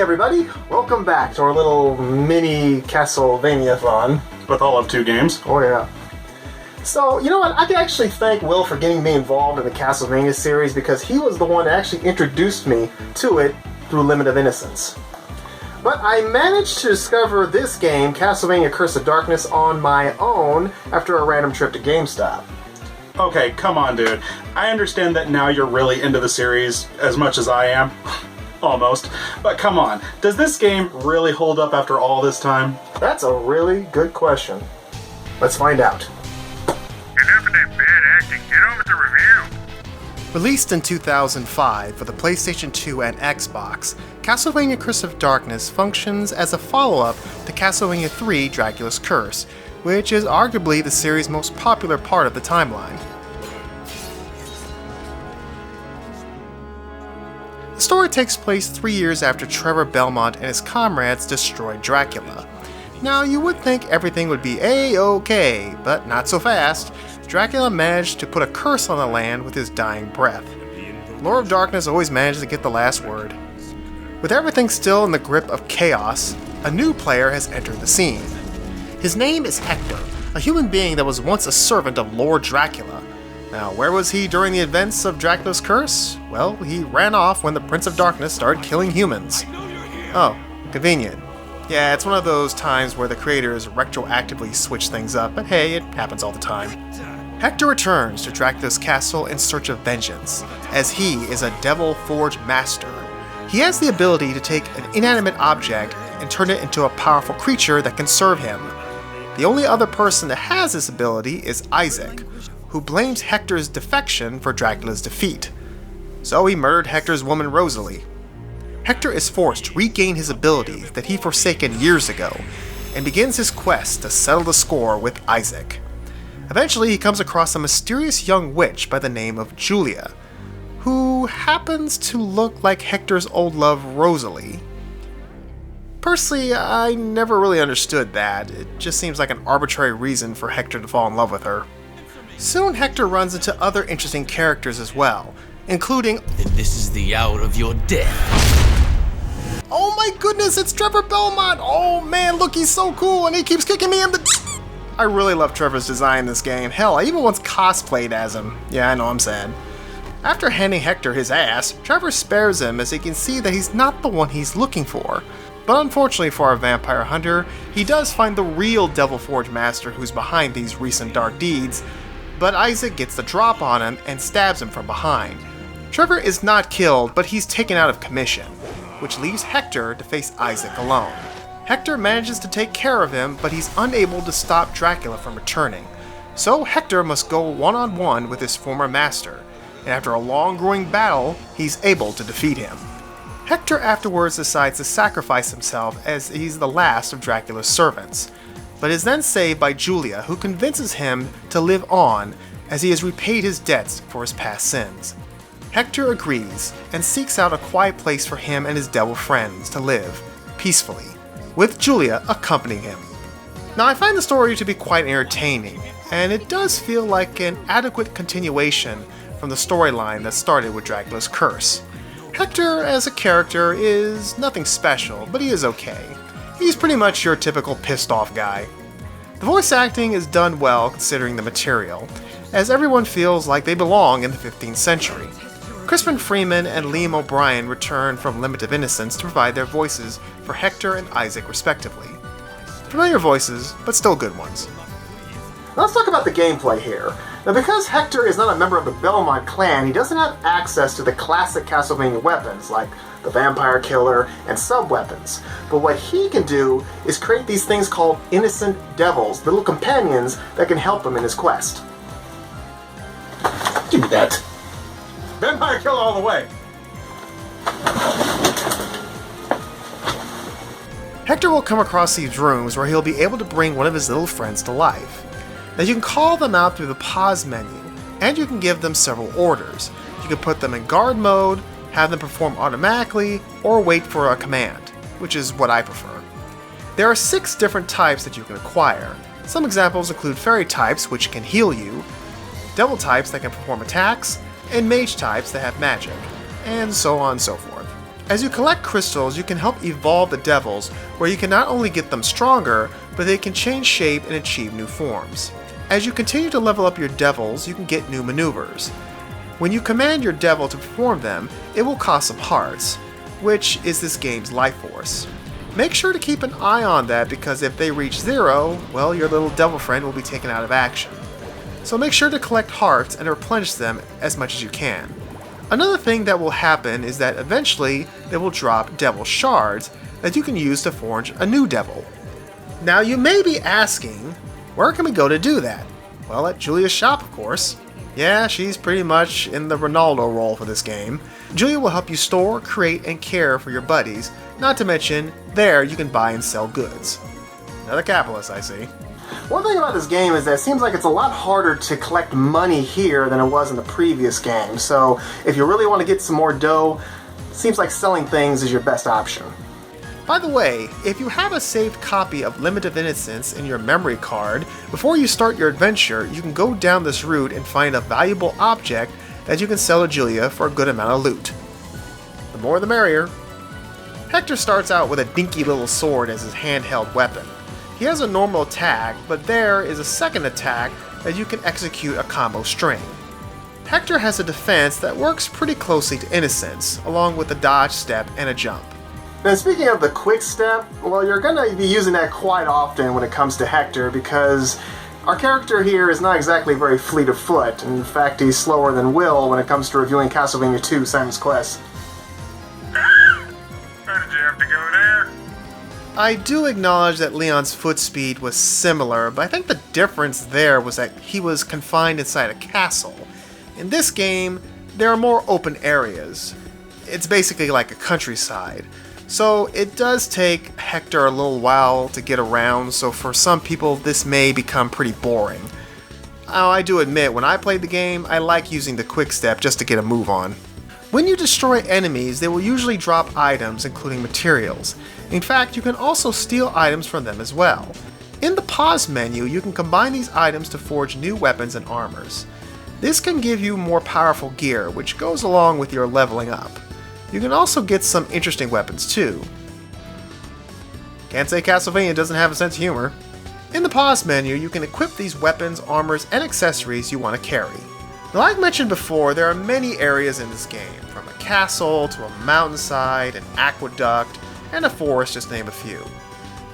everybody, welcome back to our little mini Castlevania-thon. With all of 2 games. Oh yeah. So, you know what, I can actually thank Will for getting me involved in the Castlevania series because he was the one that actually introduced me to it through Limit of Innocence. But I managed to discover this game, Castlevania Curse of Darkness, on my own after a random trip to GameStop. Okay, come on, dude. I understand that now you're really into the series as much as I am. Almost. But come on, does this game really hold up after all this time? That's a really good question. Let's find out. Enough of that bad acting. Get on with the review. Released in 2005 for the PlayStation 2 and Xbox, Castlevania Curse of Darkness functions as a follow-up to Castlevania 3 Dracula's Curse, which is arguably the series' most popular part of the timeline. The story takes place 3 years after Trevor Belmont and his comrades destroyed Dracula. Now, you would think everything would be A-OK, but not so fast. Dracula managed to put a curse on the land with his dying breath. Lord of Darkness always manages to get the last word. With everything still in the grip of chaos, a new player has entered the scene. His name is Hector, a human being that was once a servant of Lord Dracula. Now, where was he during the events of Dracula's Curse? Well, he ran off when the Prince of Darkness started killing humans. Oh, convenient. Yeah, it's one of those times where the creators retroactively switch things up, but hey, it happens all the time. Hector returns to Dracula's castle in search of vengeance, as he is a devil-forged master. He has the ability to take an inanimate object and turn it into a powerful creature that can serve him. The only other person that has this ability is Isaac, who blames Hector's defection for Dracula's defeat. So he murdered Hector's woman Rosalie. Hector is forced to regain his abilities that he forsaken years ago, and begins his quest to settle the score with Isaac. Eventually he comes across a mysterious young witch by the name of Julia, who happens to look like Hector's old love Rosalie. Personally, I never really understood that. It just seems like an arbitrary reason for Hector to fall in love with her. Soon Hector runs into other interesting characters as well, including This is the hour of your death. Oh my goodness, it's Trevor Belmont! Oh man, look, he's so cool and he keeps kicking me in the... I really love Trevor's design in this game. Hell, I even once cosplayed as him. Yeah, I know, I'm sad. After handing Hector his ass, Trevor spares him as he can see that he's not the one he's looking for. But unfortunately for our vampire hunter, he does find the real Devil Forge master who's behind these recent dark deeds, but Isaac gets the drop on him and stabs him from behind. Trevor is not killed, but he's taken out of commission, which leaves Hector to face Isaac alone. Hector manages to take care of him, but he's unable to stop Dracula from returning. So Hector must go one-on-one with his former master, and after a long growing battle, he's able to defeat him. Hector afterwards decides to sacrifice himself as he's the last of Dracula's servants, but is then saved by Julia, who convinces him to live on as he has repaid his debts for his past sins. Hector agrees and seeks out a quiet place for him and his devil friends to live peacefully, with Julia accompanying him. Now, I find the story to be quite entertaining, and it does feel like an adequate continuation from the storyline that started with Dracula's Curse. Hector as a character is nothing special, but he is okay. He's pretty much your typical pissed off guy. The voice acting is done well considering the material, as everyone feels like they belong in the 15th century. Crispin Freeman and Liam O'Brien return from Limit of Innocence to provide their voices for Hector and Isaac respectively. Familiar voices, but still good ones. Let's talk about the gameplay here. Now, because Hector is not a member of the Belmont clan, he doesn't have access to the classic Castlevania weapons like the Vampire Killer and sub-weapons. But what he can do is create these things called innocent devils, little companions that can help him in his quest. Give me that. Vampire Killer all the way! Hector will come across these rooms where he'll be able to bring one of his little friends to life. Now you can call them out through the pause menu, and you can give them several orders. You can put them in guard mode, have them perform automatically, or wait for a command, which is what I prefer. There are 6 different types that you can acquire. Some examples include fairy types, which can heal you, devil types that can perform attacks, and mage types that have magic, and so on and so forth. As you collect crystals, you can help evolve the devils, where you can not only get them stronger, but they can change shape and achieve new forms. As you continue to level up your devils, you can get new maneuvers. When you command your devil to perform them, it will cost some hearts, which is this game's life force. Make sure to keep an eye on that, because if they reach 0, well, your little devil friend will be taken out of action. So make sure to collect hearts and replenish them as much as you can. Another thing that will happen is that eventually they will drop devil shards that you can use to forge a new devil. Now you may be asking, where can we go to do that? Well, at Julia's shop, of course. Yeah, she's pretty much in the Ronaldo role for this game. Julia will help you store, create, and care for your buddies, not to mention, there you can buy and sell goods. Another capitalist, I see. One thing about this game is that it seems like it's a lot harder to collect money here than it was in the previous game, so if you really want to get some more dough, it seems like selling things is your best option. By the way, if you have a saved copy of Limit of Innocence in your memory card, before you start your adventure, you can go down this route and find a valuable object that you can sell to Julia for a good amount of loot. The more the merrier. Hector starts out with a dinky little sword as his handheld weapon. He has a normal attack, but there is a second attack that you can execute a combo string. Hector has a defense that works pretty closely to Innocence, along with a dodge step and a jump. And speaking of the quick step, well, you're going to be using that quite often when it comes to Hector, because our character here is not exactly very fleet of foot. In fact, he's slower than Will when it comes to reviewing Castlevania 2 Simon's Quest. Why did you have to go there? I do acknowledge that Leon's foot speed was similar, but I think the difference there was that he was confined inside a castle. In this game, there are more open areas. It's basically like a countryside. So it does take Hector a little while to get around, so for some people this may become pretty boring. Oh, I do admit, when I played the game, I like using the quick step just to get a move on. When you destroy enemies, they will usually drop items, including materials. In fact, you can also steal items from them as well. In the pause menu, you can combine these items to forge new weapons and armors. This can give you more powerful gear, which goes along with your leveling up. You can also get some interesting weapons too. Can't say Castlevania doesn't have a sense of humor. In the pause menu, you can equip these weapons, armors, and accessories you want to carry. Now, like mentioned before, there are many areas in this game, from a castle to a mountainside, an aqueduct, and a forest, just to name a few.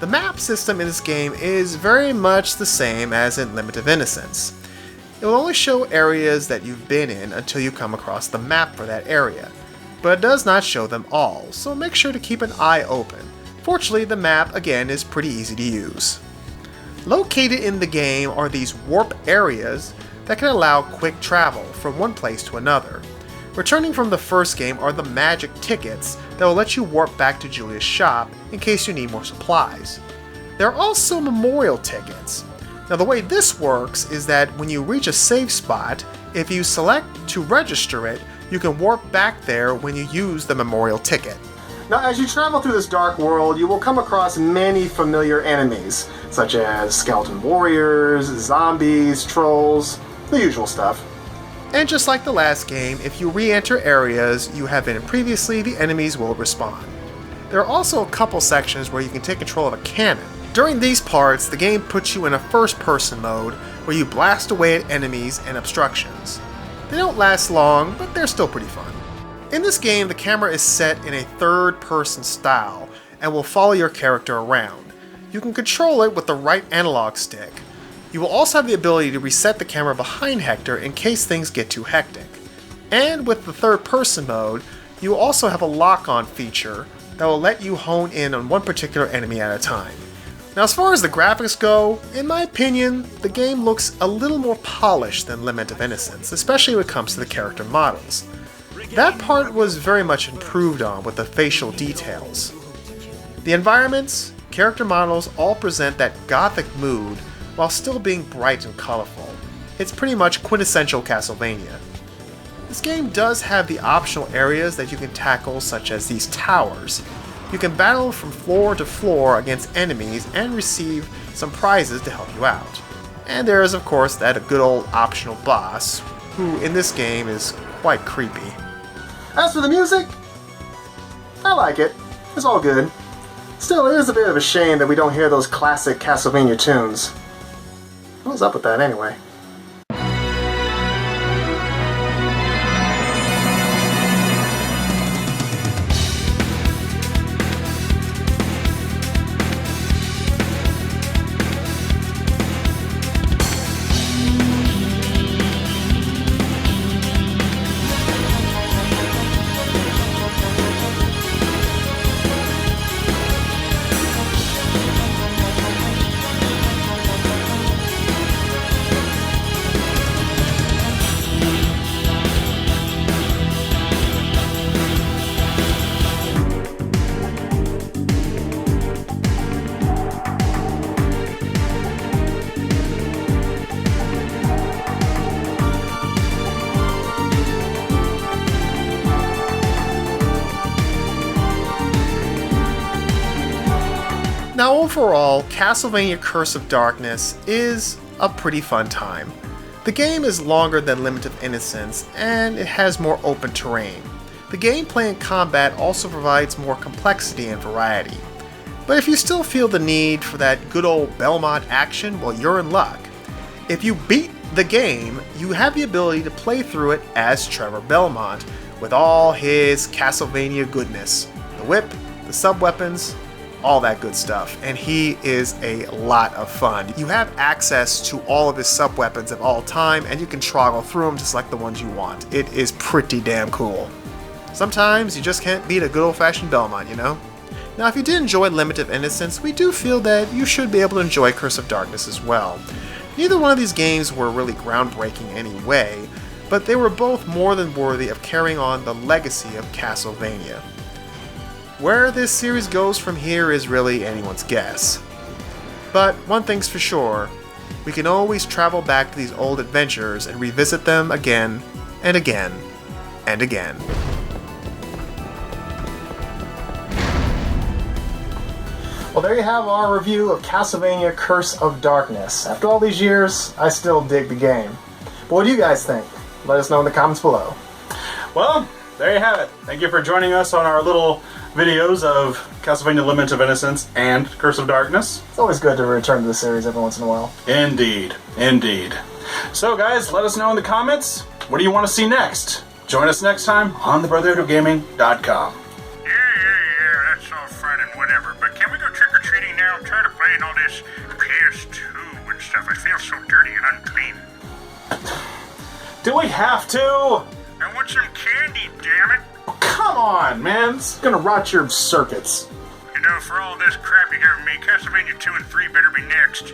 The map system in this game is very much the same as in Limit of Innocence. It will only show areas that you've been in until you come across the map for that area, but it does not show them all, so make sure to keep an eye open. Fortunately, the map, again, is pretty easy to use. Located in the game are these warp areas that can allow quick travel from one place to another. Returning from the first game are the magic tickets that will let you warp back to Julia's shop in case you need more supplies. There are also memorial tickets. Now, the way this works is that when you reach a save spot, if you select to register it, you can warp back there when you use the memorial ticket. Now, as you travel through this dark world, you will come across many familiar enemies, such as skeleton warriors, zombies, trolls, the usual stuff. And just like the last game, if you re-enter areas you have been in previously, the enemies will respawn. There are also a couple sections where you can take control of a cannon. During these parts, the game puts you in a first-person mode where you blast away at enemies and obstructions. They don't last long, but they're still pretty fun. In this game, the camera is set in a third-person style and will follow your character around. You can control it with the right analog stick. You will also have the ability to reset the camera behind Hector in case things get too hectic. And with the third-person mode, you will also have a lock-on feature that will let you hone in on one particular enemy at a time. Now, as far as the graphics go, in my opinion, the game looks a little more polished than Limit of Innocence, especially when it comes to the character models. That part was very much improved on with the facial details. The environments, character models all present that gothic mood while still being bright and colorful. It's pretty much quintessential Castlevania. This game does have the optional areas that you can tackle, such as these towers. You can battle from floor to floor against enemies and receive some prizes to help you out. And there is, of course, that good old optional boss, who in this game is quite creepy. As for the music, I like it. It's all good. Still, it is a bit of a shame that we don't hear those classic Castlevania tunes. What's up with that anyway? Now overall, Castlevania Curse of Darkness is a pretty fun time. The game is longer than Limit of Innocence, and it has more open terrain. The gameplay and combat also provides more complexity and variety. But if you still feel the need for that good old Belmont action, well, you're in luck. If you beat the game, you have the ability to play through it as Trevor Belmont, with all his Castlevania goodness. The whip, the sub-weapons, all that good stuff, and he is a lot of fun. You have access to all of his sub-weapons at all time, and you can toggle through them just like the ones you want. It is pretty damn cool. Sometimes you just can't beat a good old-fashioned Belmont, you know? Now, if you did enjoy Limit of Innocence, we do feel that you should be able to enjoy Curse of Darkness as well. Neither one of these games were really groundbreaking in any way, but they were both more than worthy of carrying on the legacy of Castlevania. Where this series goes from here is really anyone's guess. But one thing's for sure, we can always travel back to these old adventures and revisit them again and again and again. Well, there you have our review of Castlevania Curse of Darkness. After all these years, I still dig the game. But what do you guys think? Let us know in the comments below. Well, there you have it. Thank you for joining us on our little videos of Castlevania Limit of Innocence and Curse of Darkness. It's always good to return to the series every once in a while. Indeed, indeed. So guys, let us know in the comments, what do you want to see next? Join us next time on the brotherhoodofgaming.com. Yeah, that's all fine and whatever, but can we go trick-or-treating now? I'm tired of playing all this PS2 and stuff. I feel so dirty and unclean. Do we have to? I want some candy, damn it! Come on, man. It's gonna rot your circuits. You know, for all this crap you giving me, Castlevania 2 and 3 better be next.